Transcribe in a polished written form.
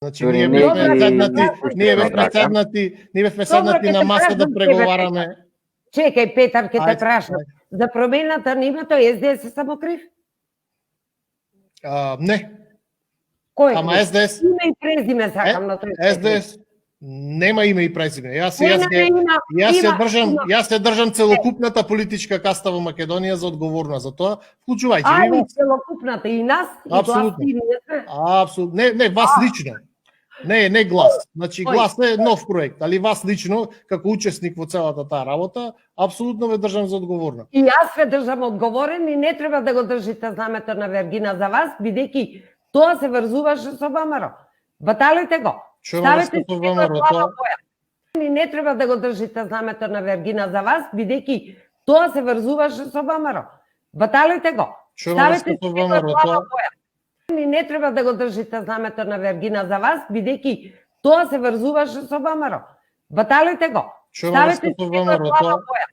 Значи Дури ние не бевме ги седнати, ние бевме брака. седнати, ние бевме Добро, седнати ќе на те маса да прашам тебе, преговараме. Чекај, Петар, ќе те Ајде, прашам. ајде. За промената на името СДС е само крив? Не, Кој е ама крив? СДС, Име и презиме сакам на тој. СДС нема име и презиме. Јас се држам целокупната политичка каста во Македонија за одговорна за тоа, вклучувајќи ви Али вас. целокупната и нас, и тоа Апсолутно. си ние сме. Апсолутно. Не вас лично. Не глас. Значи Ој. глас е нов проект, али вас лично како учесник во целата таа работа, апсолутно ве држам за одговорна. И јас ве држам одговорен и не треба да го држите знамето на Вергина за вас, бидејќи тоа се врзуваше со ВМРО. Баталите го. Што Ставете врска со си ВМРО, плава тоа? боја. И не треба да го држите знамето на Вергина за вас, бидејќи тоа се врзуваше со ВМРО. Баталите го. Што Ставете врска си со ВМРО, плава тоа? боја. И не треба да го држите знамето на Вергина за вас, бидејќи тоа се врзуваше со ВМРО. Баталите го. Што Ставете врска си со ВМРО, плава тоа? боја.